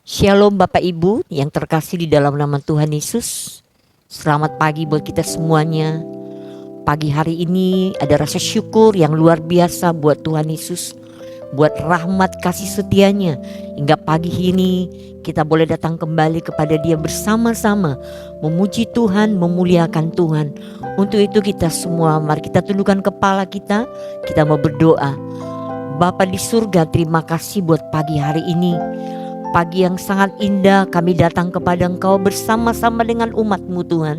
Shalom Bapak Ibu yang terkasih di dalam nama Tuhan Yesus. Selamat pagi buat kita semuanya. Pagi hari ini ada rasa syukur yang luar biasa buat Tuhan Yesus, buat rahmat kasih setianya. Hingga pagi ini kita boleh datang kembali kepada Dia bersama-sama, memuji Tuhan, memuliakan Tuhan. Untuk itu kita semua, mari kita tundukkan kepala kita mau berdoa. Bapa di surga, terima kasih buat pagi hari ini. Pagi yang sangat indah, kami datang kepada Engkau bersama-sama dengan umat-Mu Tuhan.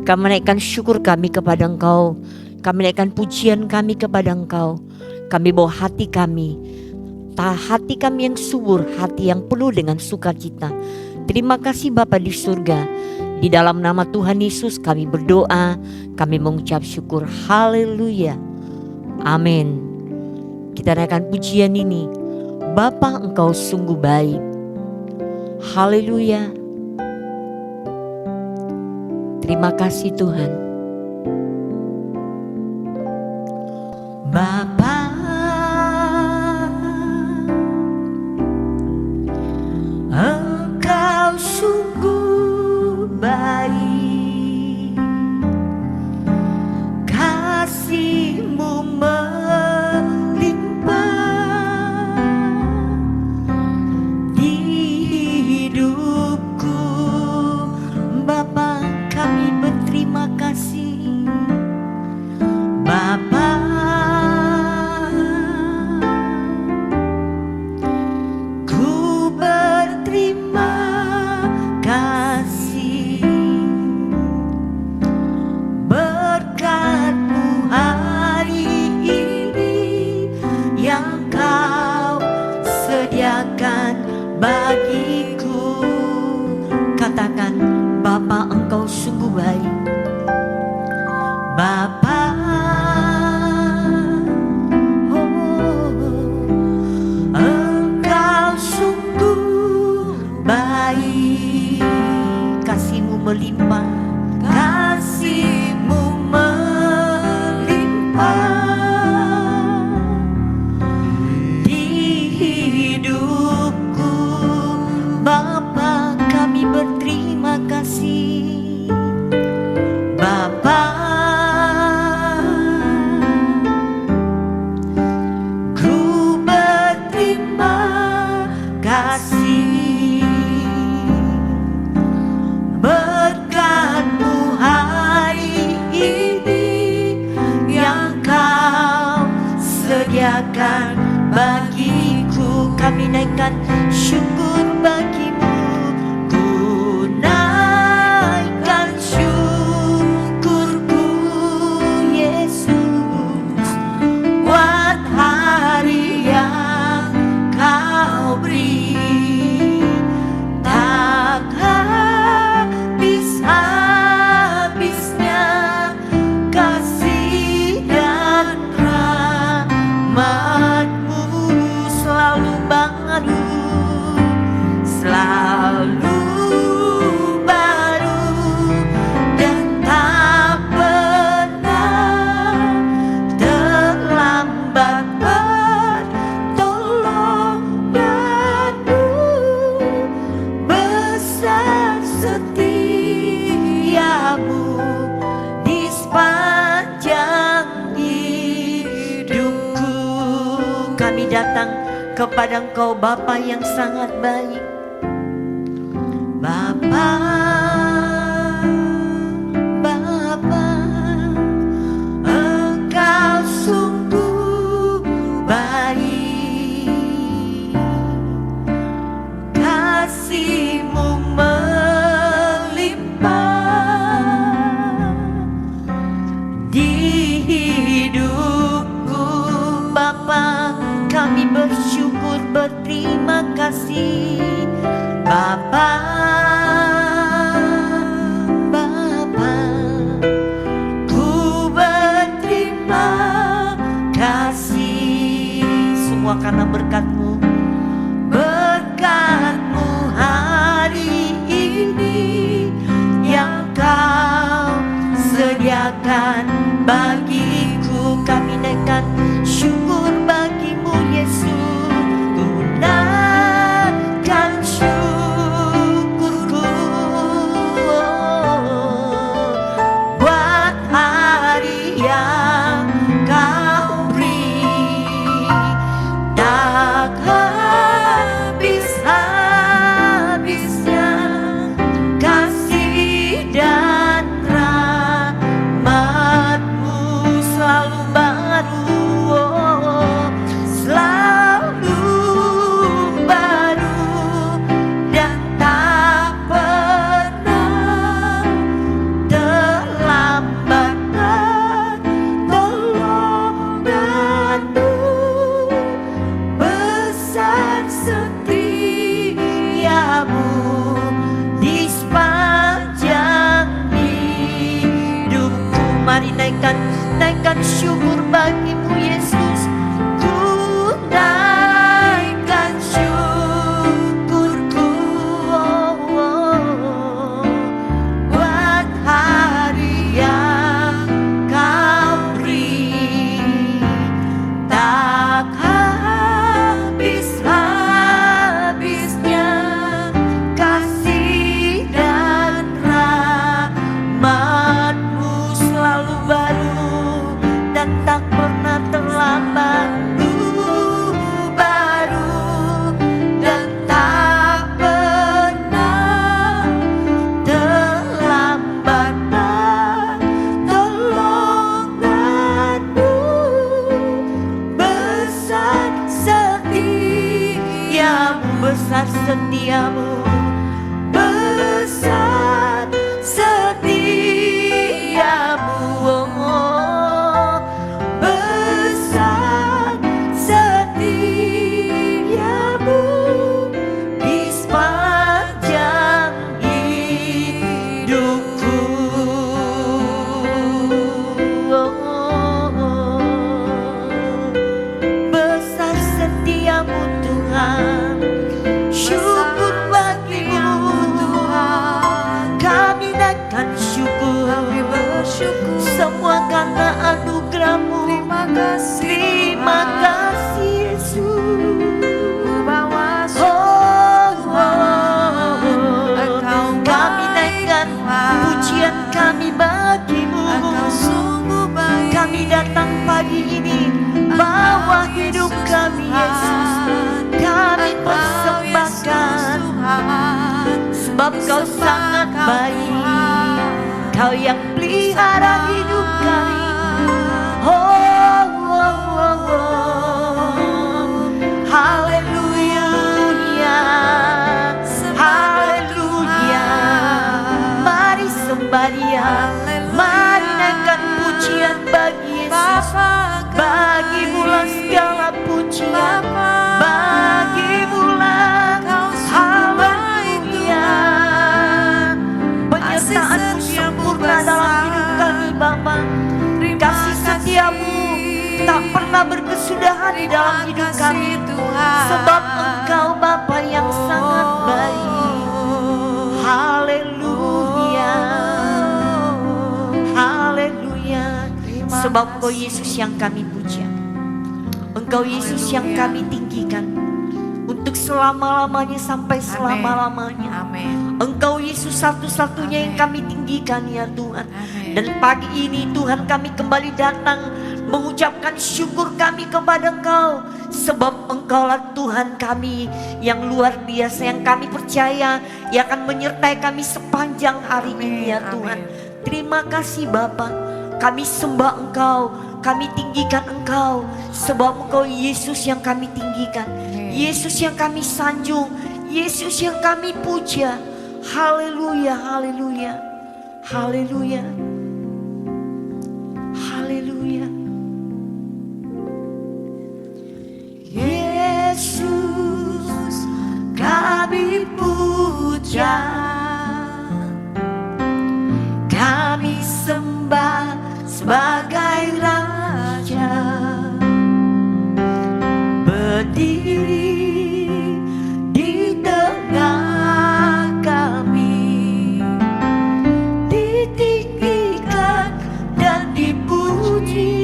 Kami menaikkan syukur kami kepada Engkau. Kami menaikkan pujian kami kepada Engkau. Kami bawa hati kami yang subur, hati yang penuh dengan sukacita. Terima kasih Bapa di surga. Di dalam nama Tuhan Yesus kami berdoa, kami mengucap syukur. Haleluya. Amin. Kita naikkan pujian ini. Bapa, Engkau sungguh baik. Haleluya. Terima kasih Tuhan. Bapa, Engkau sungguh baik. Kasih-Mu bagiku. Katakan, Bapa, Engkau sungguh baik. Bapa, Engkau sungguh baik. Kasih-Mu melimpah, Kasih-Mu melimpah. Bapa, kami berterima kasih. Bapa, ku berterima kasih. Berkat-Mu hari ini yang Kau sediakan bagiku. Kami naikkan syukur bagi-Mu. Ku naikkan syukurku, Yesus, buat hari yang Kau beri. Tak habis-habisnya kasih dan rahmat-Mu selalu baru, selalu baru, dan tak pernah terlambat. Pertolongan-Mu besar, setia-Mu di sepanjang hidupku. Kami datang kepada Engkau, Bapa yang sangat baik. Bapa, Engkau sungguh baik. Kasih-Mu melimpah di hidupku. Bapa, kami bersyukur, berterima kasih. Bapa, ku berterima kasih. Semua karena berkat-Mu. Berkat-Mu hari ini yang Kau sediakan bagiku. Kami naikkan syukur bagi-Mu, Yesus. Ku naikkan syukur setiamu di sepanjang hidupku. Mari naikkan syukur bagimu Yesus. Ku naikkan syukurku, buat hari yang kau beri. Tak habis-habisnya kasih dan rahmat-Mu selalu baru dan tak pernah terlambat. Baru dan tak pernah terlambat. Pertolongan-Mu besar setiamu, besar setiamu, besar setiamu, oh, besar setiamu di sepanjang hidupku. Besar setiamu Tuhan, syukur bagimu Tuhan. Kami naikkan syukur, semua karena anugerah-Mu. Terima kasih Yesus. Kami naikkan pujian kami bagimu. Kami datang pagi ini bawa hidup kami Yesus. Kami persembahkan, sebab Kau sangat baik. Kau yang pelihara hidup kami. Haleluya, haleluya. Mari sembah Dia, mari naikkan pujian bagi Yesus. Bagimu-lah segala pujian, bagimu-lah haleluya. Penyertaan-Mu sempurna dalam hidup kami Bapa. Kasih setiamu tak pernah berkesudahan di dalam hidup kami, sebab Engkau Bapa yang sangat baik. Haleluya, haleluya. Sebab Engkau Yesus yang kami puja, Engkau Yesus yang kami tinggikan untuk selama-lamanya sampai selama-lamanya. Engkau Yesus satu-satunya yang kami tinggikan ya Tuhan. Dan pagi ini Tuhan kami kembali datang mengucapkan syukur kami kepada Engkau, sebab Engkaulah Tuhan kami yang luar biasa, yang kami percaya yang akan menyertai kami sepanjang hari ini ya Tuhan. Terima kasih Bapa, kami sembah Engkau, kami tinggikan Engkau, sebab Engkau Yesus yang kami tinggikan, Yesus yang kami sanjung, Yesus yang kami puja. Haleluya, haleluya, haleluya, haleluya. Yesus kami puja, kami sembah sebagai Raja. Berdiri di tengah kami, ditinggikan dan dipuji.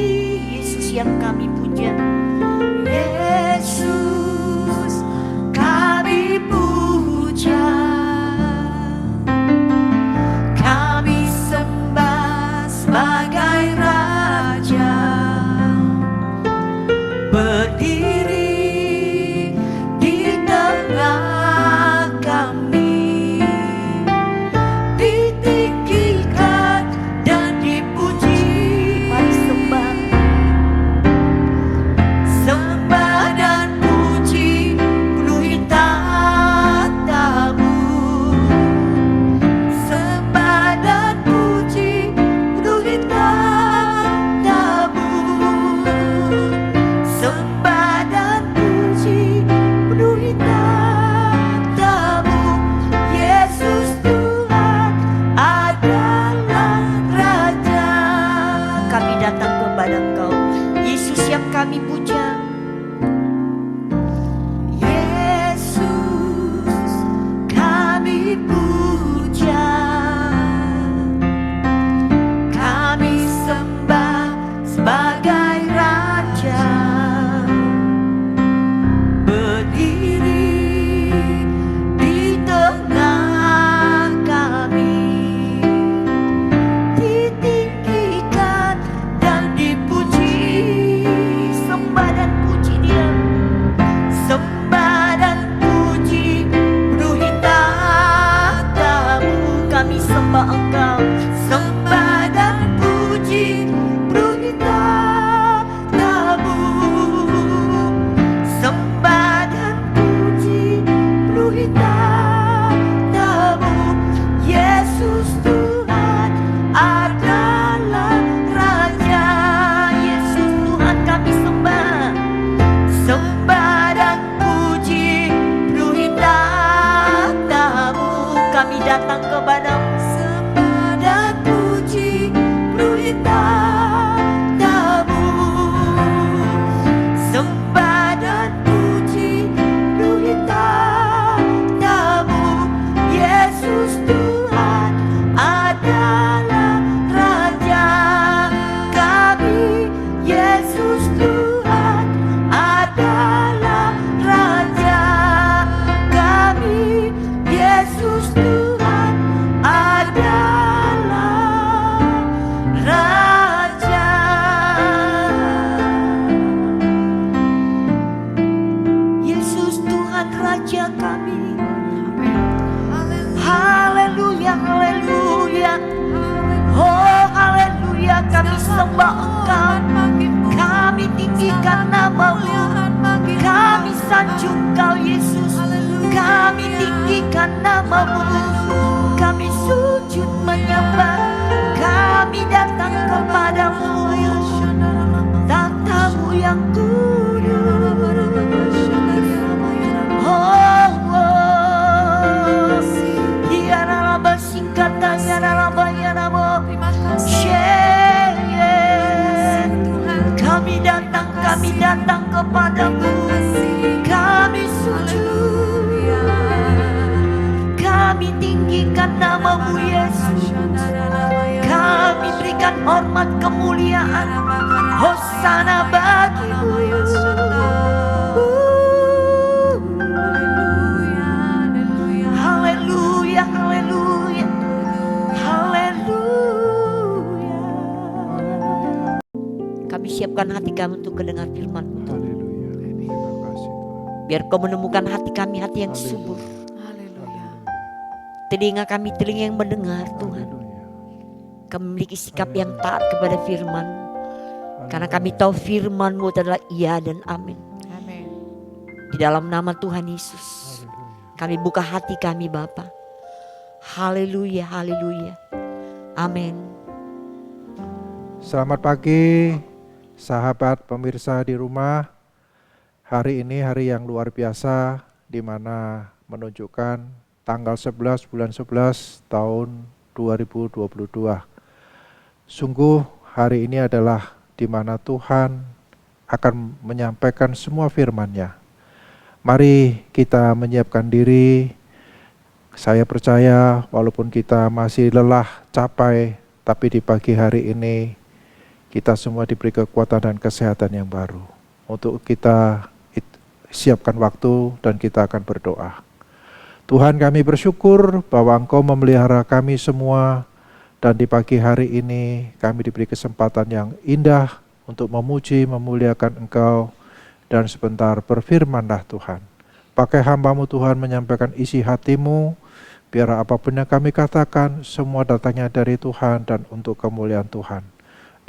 Yesus yang kami puja, Yesus kami puja, datang kepadamu. Sembah dan puji beritamu. Sembah dan puji beritamu. Yesus Tuhan adalah Raja kami. Yesus Tuhan adalah Raja kami. Yesus Tuhan adalah Raja. Yesus Tuhan Raja kami. Haleluya, haleluya. Oh haleluya, kami sembah Engkau. Kami tinggikan nama-Mu. Kami sanjung Kau Yesus. Kami tinggikan nama-Mu. Kami sujud menyembah. Kami datang kepadamu. Tatamu yang kudus. Oh, oh. Yaralaba singkata yaralaba yarabo. Kami datang kepadamu. Kami sujud. Kami tinggikan nama-Mu Yesus. Kami berikan hormat kemuliaan. Hosana bagi-Mu. Haleluya, haleluya. Haleluya. Kami siapkan hati kami untuk mendengar firman-Mu. Haleluya. Terima kasih Tuhan. Biar Kau menemukan hati kami, hati yang subur. Telinga kami, telinga yang mendengar Tuhan. Kami memiliki sikap yang taat kepada firman. Karena kami tahu firman-Mu adalah iya dan amin. Di dalam nama Tuhan Yesus, kami buka hati kami Bapa. Haleluya, haleluya. Amin. Selamat pagi sahabat pemirsa di rumah. Hari ini hari yang luar biasa, di mana menunjukkan tanggal 11 bulan 11 tahun 2022. Sungguh hari ini adalah di mana Tuhan akan menyampaikan semua firman-Nya. Mari kita menyiapkan diri. Saya percaya walaupun kita masih lelah, capek, tapi di pagi hari ini kita semua diberi kekuatan dan kesehatan yang baru. Untuk kita siapkan waktu dan kita akan berdoa. Tuhan, kami bersyukur bahwa Engkau memelihara kami semua, dan di pagi hari ini kami diberi kesempatan yang indah untuk memuji, memuliakan Engkau, dan sebentar berfirman-Lah Tuhan. Pakai hamba-Mu Tuhan menyampaikan isi hati-Mu, biar apapun yang kami katakan semua datangnya dari Tuhan dan untuk kemuliaan Tuhan.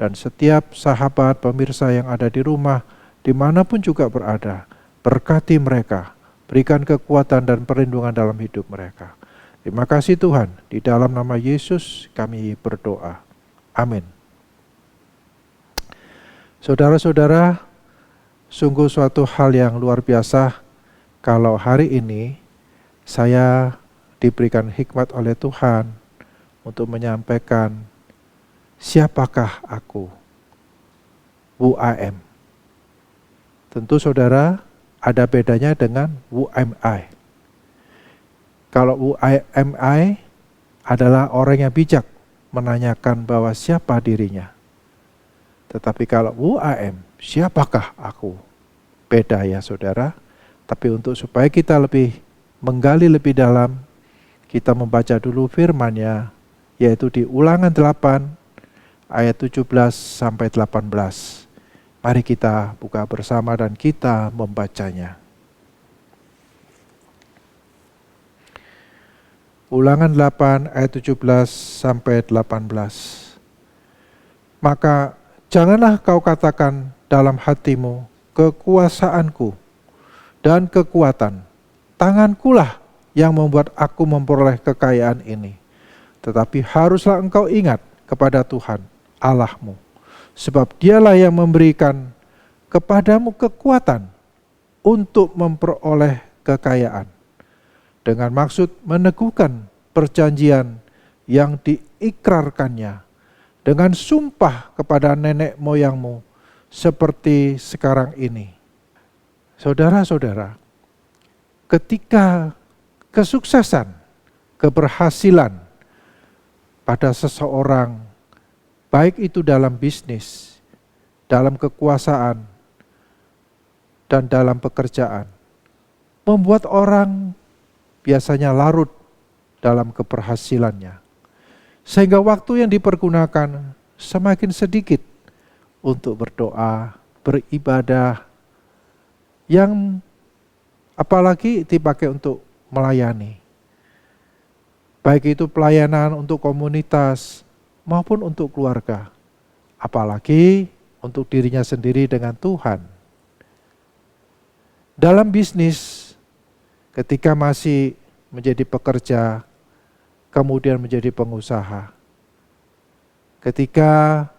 Dan setiap sahabat pemirsa yang ada di rumah, dimanapun juga berada, berkati mereka, berikan kekuatan dan perlindungan dalam hidup mereka. Terima kasih Tuhan, di dalam nama Yesus kami berdoa. Amin. Saudara-saudara, sungguh suatu hal yang luar biasa kalau hari ini saya diberikan hikmat oleh Tuhan untuk menyampaikan siapakah aku, WAM. Tentu saudara ada bedanya dengan WMI. Kalau WMI adalah orang yang bijak menanyakan bahwa siapa dirinya. Tetapi kalau WAM, siapakah aku? Beda ya saudara. Tapi untuk supaya kita lebih menggali lebih dalam, kita membaca dulu firman-Nya, yaitu di Ulangan 8 ayat 17 sampai 18. Mari kita buka bersama dan kita membacanya. Ulangan 8 ayat 17 sampai 18. Maka janganlah kau katakan dalam hatimu, kekuasaanku dan kekuatan, tangankulah yang membuat aku memperoleh kekayaan ini. Tetapi haruslah engkau ingat kepada Tuhan Allahmu, sebab Dialah yang memberikan kepadamu kekuatan untuk memperoleh kekayaan, dengan maksud meneguhkan perjanjian yang diikrarkannya dengan sumpah kepada nenek moyangmu seperti sekarang ini. Saudara-saudara, ketika kesuksesan, keberhasilan pada seseorang, baik itu dalam bisnis, dalam kekuasaan, dan dalam pekerjaan, membuat orang biasanya larut dalam keberhasilannya. Sehingga waktu yang dipergunakan semakin sedikit untuk berdoa, beribadah, yang apalagi dipakai untuk melayani. Baik itu pelayanan untuk komunitas maupun untuk keluarga. Apalagi untuk dirinya sendiri dengan Tuhan. Dalam bisnis, ketika masih menjadi pekerja, kemudian menjadi pengusaha. Ketika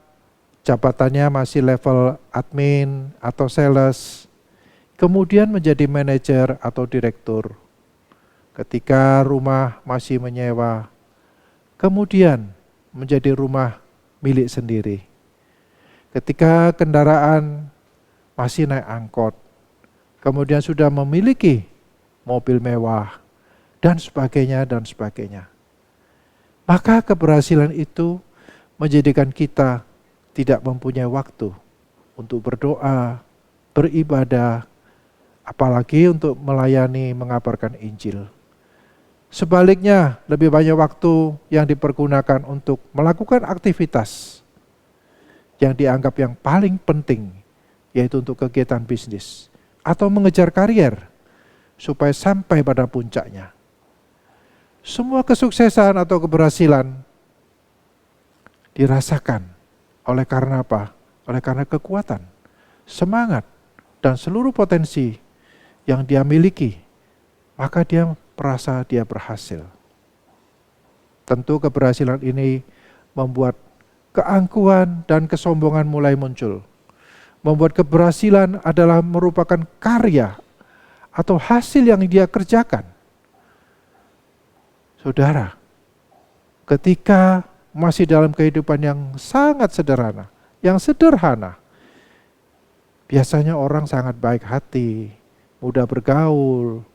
jabatannya masih level admin atau sales, kemudian menjadi manajer atau direktur. Ketika rumah masih menyewa, kemudian menjadi rumah milik sendiri. Ketika kendaraan masih naik angkot, kemudian sudah memiliki mobil mewah, dan sebagainya, dan sebagainya. Maka keberhasilan itu menjadikan kita tidak mempunyai waktu untuk berdoa, beribadah, apalagi untuk melayani, mengabarkan Injil. Sebaliknya, lebih banyak waktu yang dipergunakan untuk melakukan aktivitas yang dianggap yang paling penting, yaitu untuk kegiatan bisnis atau mengejar karier supaya sampai pada puncaknya. Semua kesuksesan atau keberhasilan dirasakan oleh karena apa? Oleh karena kekuatan, semangat, dan seluruh potensi yang dia miliki, maka dia merasa dia berhasil. Tentu keberhasilan ini membuat keangkuhan dan kesombongan mulai muncul. Membuat keberhasilan adalah merupakan karya atau hasil yang dia kerjakan. Saudara, ketika masih dalam kehidupan yang sangat sederhana, biasanya orang sangat baik hati, mudah bergaul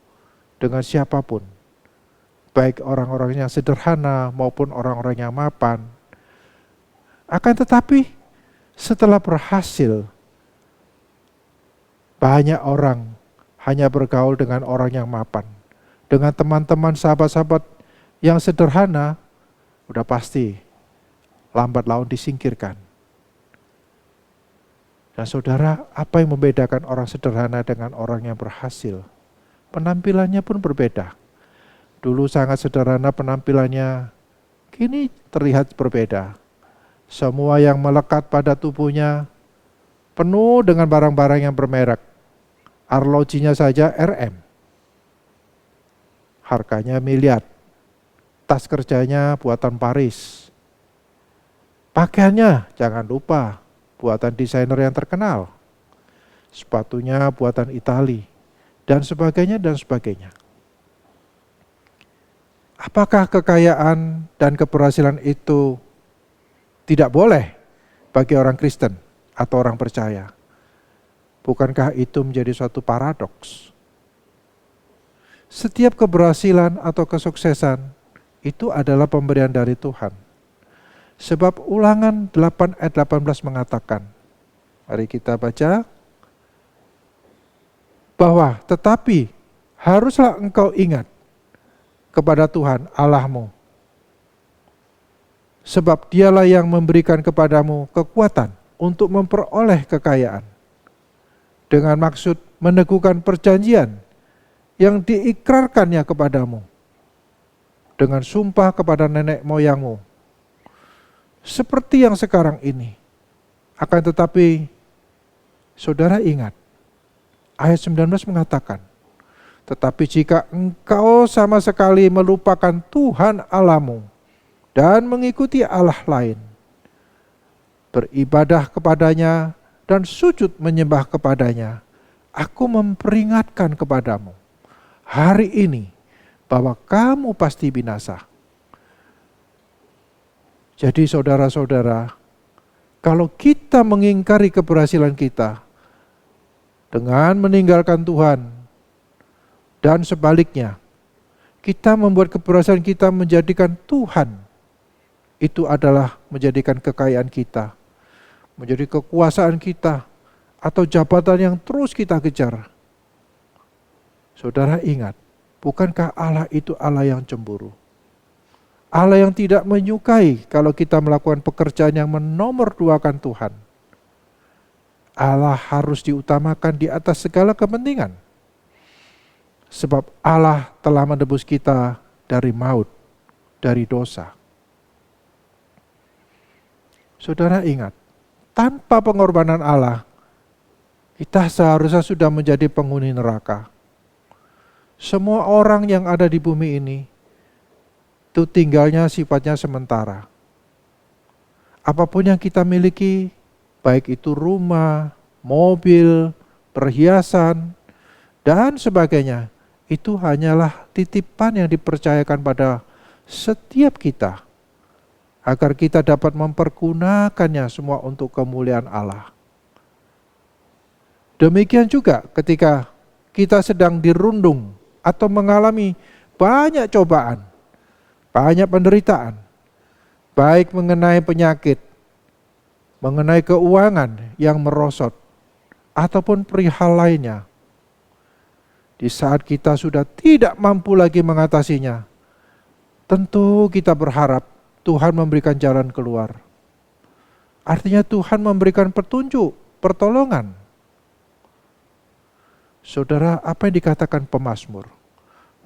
dengan siapapun, baik orang-orang yang sederhana maupun orang-orang yang mapan. Akan tetapi setelah berhasil, banyak orang hanya bergaul dengan orang yang mapan. Dengan teman-teman, sahabat-sahabat yang sederhana, udah pasti lambat laun disingkirkan. Dan saudara, apa yang membedakan orang sederhana dengan orang yang berhasil? Penampilannya pun berbeda. Dulu sangat sederhana penampilannya, kini terlihat berbeda. Semua yang melekat pada tubuhnya penuh dengan barang-barang yang bermerek. Arlojinya saja RM. Harganya miliar. Tas kerjanya buatan Paris. Pakaiannya jangan lupa buatan desainer yang terkenal. Sepatunya buatan Itali. Dan sebagainya, dan sebagainya. Apakah kekayaan dan keberhasilan itu tidak boleh bagi orang Kristen atau orang percaya? Bukankah itu menjadi suatu paradoks? Setiap keberhasilan atau kesuksesan itu adalah pemberian dari Tuhan. Sebab Ulangan 8 ayat 18 mengatakan, mari kita baca, bahwa tetapi haruslah engkau ingat kepada Tuhan Allahmu, sebab dialah yang memberikan kepadamu kekuatan untuk memperoleh kekayaan, dengan maksud meneguhkan perjanjian yang diikrarkannya kepadamu, dengan sumpah kepada nenek moyangmu, seperti yang sekarang ini. Akan tetapi, saudara ingat, ayat 19 mengatakan, tetapi jika engkau sama sekali melupakan Tuhan Allahmu dan mengikuti Allah lain, beribadah kepadanya dan sujud menyembah kepadanya, aku memperingatkan kepadamu hari ini bahwa kamu pasti binasa. Jadi saudara-saudara, kalau kita mengingkari keberhasilan kita dengan meninggalkan Tuhan dan sebaliknya, kita membuat keberhasilan kita menjadikan Tuhan, itu adalah menjadikan kekayaan kita, menjadi kekuasaan kita, atau jabatan yang terus kita kejar. Saudara ingat, bukankah Allah itu Allah yang cemburu? Allah yang tidak menyukai kalau kita melakukan pekerjaan yang menomorduakan Tuhan. Allah harus diutamakan di atas segala kepentingan. Sebab Allah telah menebus kita dari maut, dari dosa. Saudara ingat, tanpa pengorbanan Allah, kita seharusnya sudah menjadi penghuni neraka. Semua orang yang ada di bumi ini, itu tinggalnya sifatnya sementara. Apapun yang kita miliki, baik itu rumah, mobil, perhiasan, dan sebagainya, itu hanyalah titipan yang dipercayakan pada setiap kita, agar kita dapat mempergunakannya semua untuk kemuliaan Allah. Demikian juga ketika kita sedang dirundung atau mengalami banyak cobaan, banyak penderitaan, baik mengenai penyakit, mengenai keuangan yang merosot, ataupun perihal lainnya. Di saat kita sudah tidak mampu lagi mengatasinya, tentu kita berharap Tuhan memberikan jalan keluar. Artinya Tuhan memberikan petunjuk, pertolongan. Saudara, apa yang dikatakan pemazmur?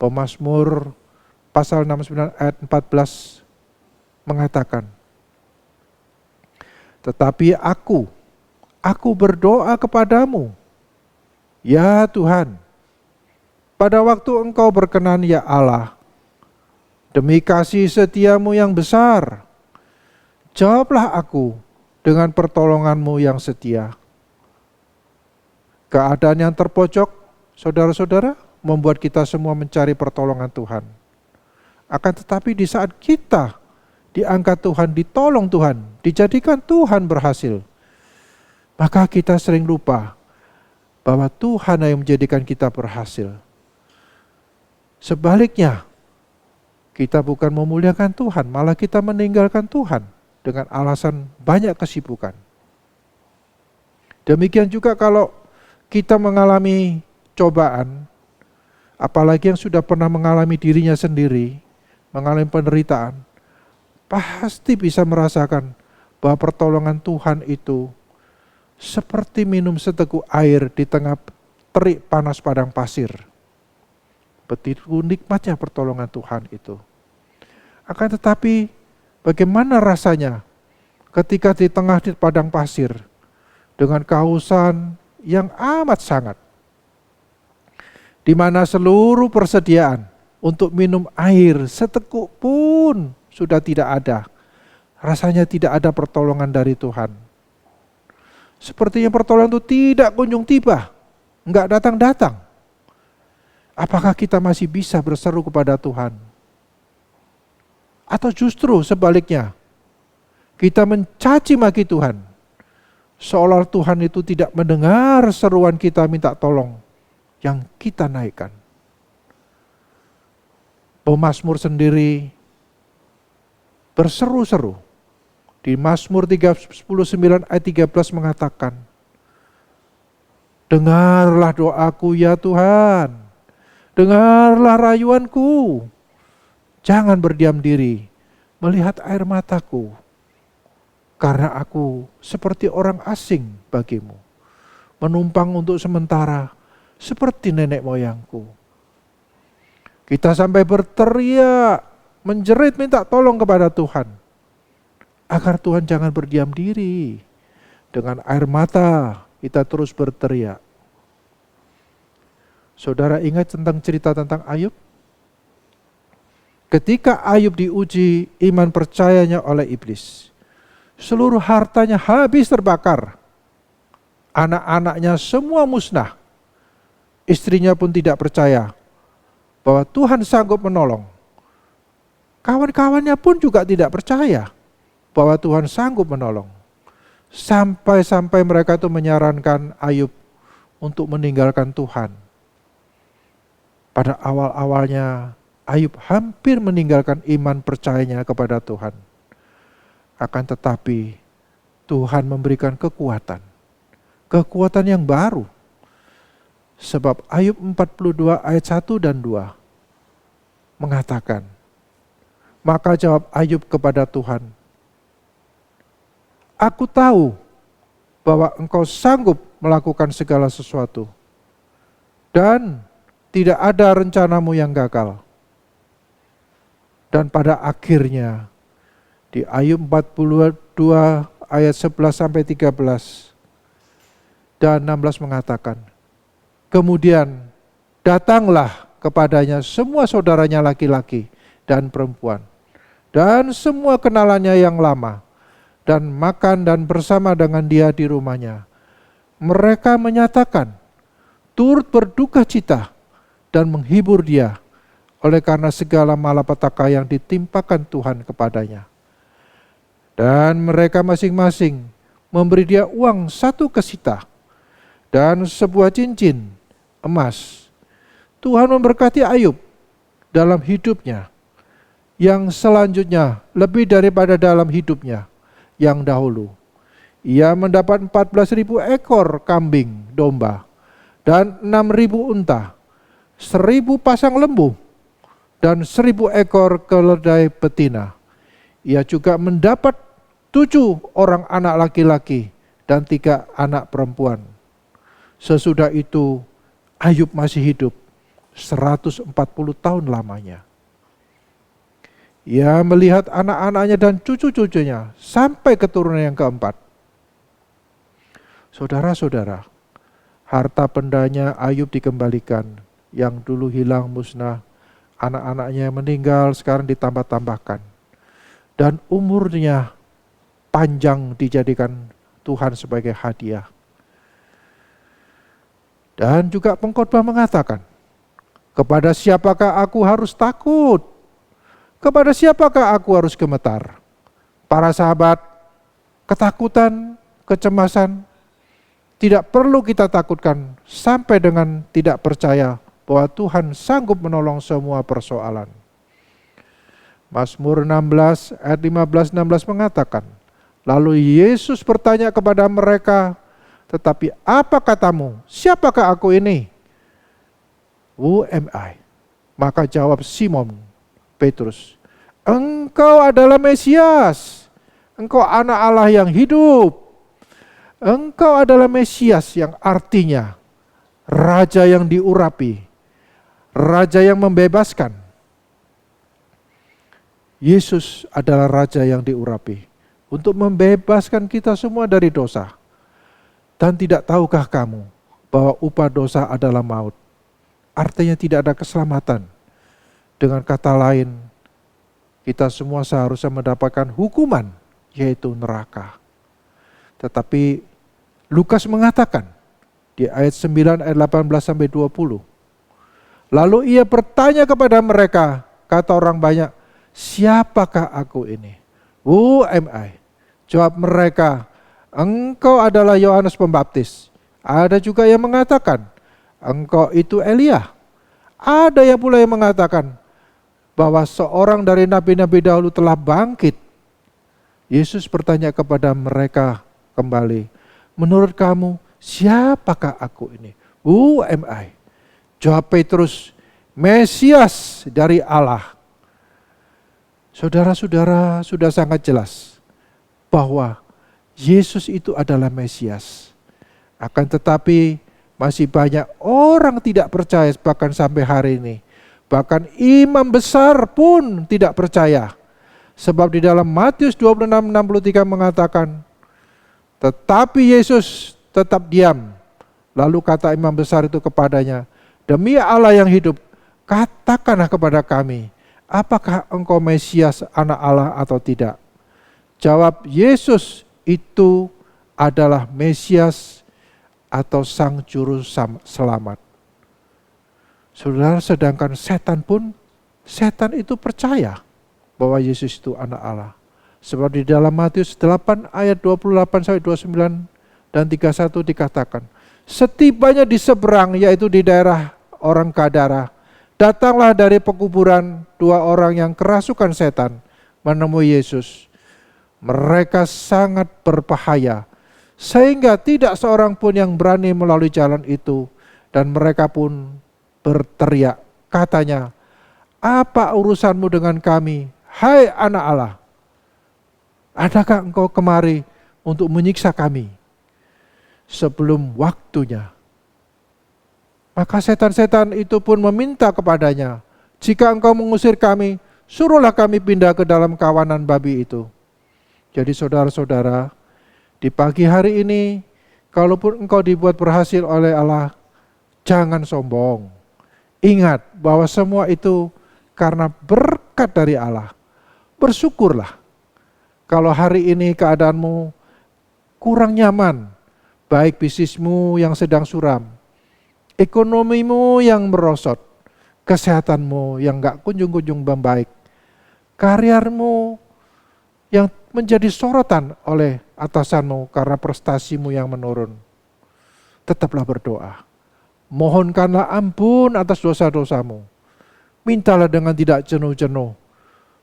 Pemazmur pasal 69 ayat 14 mengatakan, tetapi aku berdoa kepadamu, ya Tuhan, pada waktu Engkau berkenan ya Allah, demi kasih setiamu yang besar, jawablah aku dengan pertolonganmu yang setia. Keadaan yang terpojok, saudara-saudara, membuat kita semua mencari pertolongan Tuhan. Akan tetapi di saat kita diangkat Tuhan, ditolong Tuhan, dijadikan Tuhan berhasil, maka kita sering lupa bahwa Tuhan yang menjadikan kita berhasil. Sebaliknya, kita bukan memuliakan Tuhan, malah kita meninggalkan Tuhan dengan alasan banyak kesibukan. Demikian juga kalau kita mengalami cobaan, apalagi yang sudah pernah mengalami dirinya sendiri, mengalami penderitaan, pasti bisa merasakan bahwa pertolongan Tuhan itu seperti minum seteguk air di tengah terik panas padang pasir. Begitu nikmatnya pertolongan Tuhan itu. Akan tetapi bagaimana rasanya ketika di tengah di padang pasir dengan kehausan yang amat sangat, di mana seluruh persediaan untuk minum air seteguk pun sudah tidak ada. Rasanya tidak ada pertolongan dari Tuhan. Sepertinya pertolongan itu tidak kunjung tiba, enggak datang-datang. Apakah kita masih bisa berseru kepada Tuhan? Atau justru sebaliknya, kita mencaci maki Tuhan, seolah Tuhan itu tidak mendengar seruan kita minta tolong yang kita naikkan. Pemazmur sendiri berseru-seru. Di Mazmur 109 ayat 13 mengatakan, dengarlah doaku ya Tuhan, dengarlah rayuanku, jangan berdiam diri melihat air mataku, karena aku seperti orang asing bagimu, menumpang untuk sementara seperti nenek moyangku. Kita sampai berteriak, menjerit minta tolong kepada Tuhan, agar Tuhan jangan berdiam diri. Dengan air mata kita terus berteriak. Saudara ingat tentang cerita tentang Ayub? Ketika Ayub diuji iman percayanya oleh iblis, seluruh hartanya habis terbakar, anak-anaknya semua musnah, istrinya pun tidak percaya bahwa Tuhan sanggup menolong. Kawan-kawannya pun juga tidak percaya bahwa Tuhan sanggup menolong. Sampai-sampai mereka itu menyarankan Ayub untuk meninggalkan Tuhan. Pada awal-awalnya Ayub hampir meninggalkan iman percayanya kepada Tuhan. Akan tetapi Tuhan memberikan kekuatan. Kekuatan yang baru. Sebab Ayub 42 ayat 1 dan 2 mengatakan, maka jawab Ayub kepada Tuhan, aku tahu bahwa Engkau sanggup melakukan segala sesuatu dan tidak ada rencanamu yang gagal. Dan pada akhirnya di Ayub 42 ayat 11 sampai 13 dan 16 mengatakan, kemudian datanglah kepadanya semua saudaranya laki-laki dan perempuan dan semua kenalannya yang lama dan makan dan bersama dengan dia di rumahnya. Mereka menyatakan turut berduka cita dan menghibur dia oleh karena segala malapetaka yang ditimpakan Tuhan kepadanya. Dan mereka masing-masing memberi dia uang 1 kesita dan sebuah cincin emas. Tuhan memberkati Ayub dalam hidupnya yang selanjutnya lebih daripada dalam hidupnya yang dahulu. Ia mendapat 14.000 ekor kambing domba dan 6.000 unta, 1.000 pasang lembu dan 1.000 ekor keledai betina. Ia juga mendapat 7 orang anak laki-laki dan 3 anak perempuan. Sesudah itu Ayub masih hidup 140 tahun lamanya. Ia melihat anak-anaknya dan cucu-cucunya sampai keturunan yang keempat. Saudara-saudara, harta bendanya Ayub dikembalikan, yang dulu hilang musnah, anak-anaknya yang meninggal sekarang ditambah-tambahkan. Dan umurnya panjang dijadikan Tuhan sebagai hadiah. Dan juga pengkhotbah mengatakan, kepada siapakah aku harus takut? Kepada siapakah aku harus gemetar? Para sahabat, ketakutan, kecemasan, tidak perlu kita takutkan sampai dengan tidak percaya bahwa Tuhan sanggup menolong semua persoalan. Mazmur 16 ayat 15-16 mengatakan, lalu Yesus bertanya kepada mereka, tetapi apa katamu? Siapakah aku ini? Who am I? Maka jawab Simon Petrus, engkau adalah Mesias, engkau anak Allah yang hidup. Engkau adalah Mesias yang artinya Raja yang diurapi, Raja yang membebaskan. Yesus adalah Raja yang diurapi untuk membebaskan kita semua dari dosa. Dan tidak tahukah kamu bahwa upah dosa adalah maut? Artinya tidak ada keselamatan. Dengan kata lain, kita semua seharusnya mendapatkan hukuman, yaitu neraka. Tetapi Lukas mengatakan di ayat 9 ayat 18-20. Lalu ia bertanya kepada mereka, kata orang banyak, siapakah aku ini? Who am I? Jawab mereka, engkau adalah Yohanes Pembaptis. Ada juga yang mengatakan, engkau itu Elia. Ada yang pula yang mengatakan bahwa seorang dari nabi-nabi dahulu telah bangkit. Yesus bertanya kepada mereka kembali, menurut kamu siapakah aku ini? Who am I? Jawab Petrus, Mesias dari Allah. Saudara-saudara, sudah sangat jelas bahwa Yesus itu adalah Mesias. Akan tetapi masih banyak orang tidak percaya bahkan sampai hari ini. Bahkan imam besar pun tidak percaya. Sebab di dalam Matius 26:63 mengatakan, tetapi Yesus tetap diam. Lalu kata imam besar itu kepadanya, demi Allah yang hidup, katakanlah kepada kami, apakah engkau Mesias anak Allah atau tidak? Jawab Yesus, itu adalah Mesias atau Sang Juru Selamat. Saudara, sedangkan setan pun, setan itu percaya bahwa Yesus itu anak Allah. Seperti di dalam Matius 8 ayat 28-29 dan 31 dikatakan, setibanya di seberang, yaitu di daerah orang Gadara, datanglah dari pekuburan 2 orang yang kerasukan setan menemui Yesus. Mereka sangat berbahaya, sehingga tidak seorang pun yang berani melalui jalan itu. Dan mereka pun berteriak, katanya, apa urusanmu dengan kami, hai anak Allah? Adakah engkau kemari untuk menyiksa kami sebelum waktunya? Maka setan-setan itu pun meminta kepadanya, jika engkau mengusir kami, suruhlah kami pindah ke dalam kawanan babi itu. Jadi saudara-saudara, di pagi hari ini, kalaupun engkau dibuat berhasil oleh Allah, jangan sombong. Ingat bahwa semua itu karena berkat dari Allah. Bersyukurlah. Kalau hari ini keadaanmu kurang nyaman, baik bisnismu yang sedang suram, ekonomimu yang merosot, kesehatanmu yang gak kunjung-kunjung membaik, karirmu yang menjadi sorotan oleh atasanmu karena prestasimu yang menurun. Tetaplah berdoa. Mohonkanlah ampun atas dosa-dosamu. Mintalah dengan tidak jenuh-jenuh,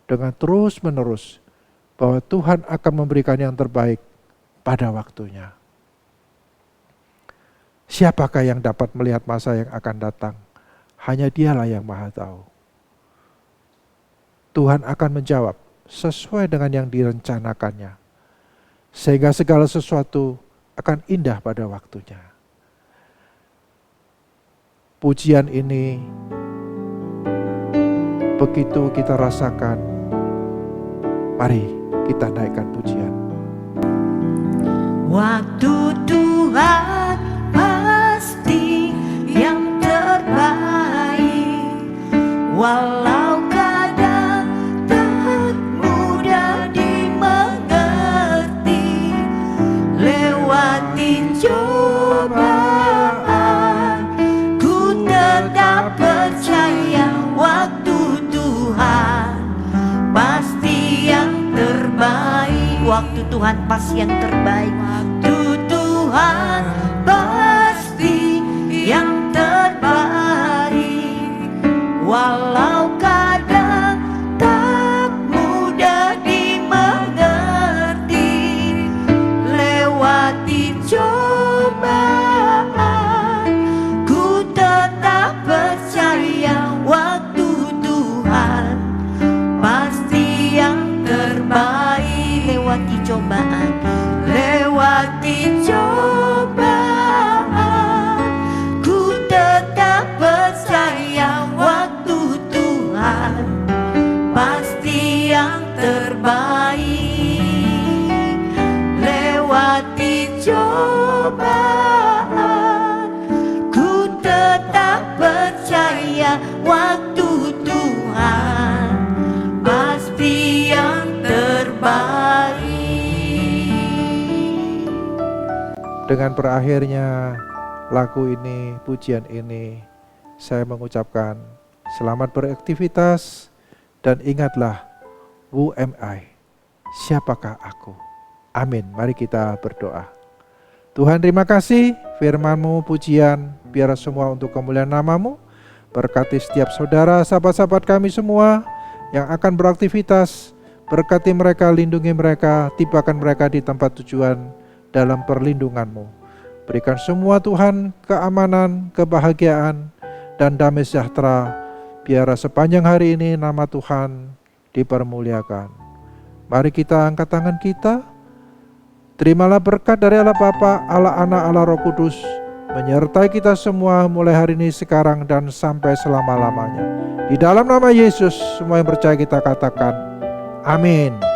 dengan terus-menerus, bahwa Tuhan akan memberikan yang terbaik pada waktunya. Siapakah yang dapat melihat masa yang akan datang? Hanya Dialah yang Maha Tahu. Tuhan akan menjawab sesuai dengan yang direncanakannya, sehingga segala sesuatu akan indah pada waktunya. Pujian ini begitu kita rasakan, mari kita naikkan pujian. Waktu Tuhan pasti yang terbaik, walau kadang tak mudah dimengerti. Lewatin cobaan, ku tetap percaya waktu Tuhan pasti yang terbaik. Waktu Tuhan pasti yang terbaik. Waktu Tuhan pasti yang terbaik, walau kadang tak mudah dimengerti. Lewati cobaan, ku tetap percaya waktu Tuhan pasti yang terbaik. Lewati cobaan, lewati cobaan, ku tetap percaya waktu Tuhan pasti yang terbaik. Lewati cobaan, ku tetap percaya waktu Tuhan pasti yang terbaik. Dengan berakhirnya lagu ini, pujian ini, saya mengucapkan selamat beraktivitas dan ingatlah, who am I? Siapakah aku? Amin. Mari kita berdoa. Tuhan, terima kasih firman-Mu, pujian, biar semua untuk kemuliaan nama-Mu. Berkati setiap saudara, sahabat-sahabat kami semua yang akan beraktivitas. Berkati mereka, lindungi mereka, tibakan mereka di tempat tujuan dalam perlindungan-Mu. Berikan semua Tuhan keamanan, kebahagiaan, dan damai sejahtera. Biar sepanjang hari ini nama Tuhan dipermuliakan. Mari kita angkat tangan kita. Terimalah berkat dari Allah Bapa, Allah Anak, Allah Roh Kudus, menyertai kita semua mulai hari ini, sekarang, dan sampai selama-lamanya. Di dalam nama Yesus, semua yang percaya kita katakan, amin.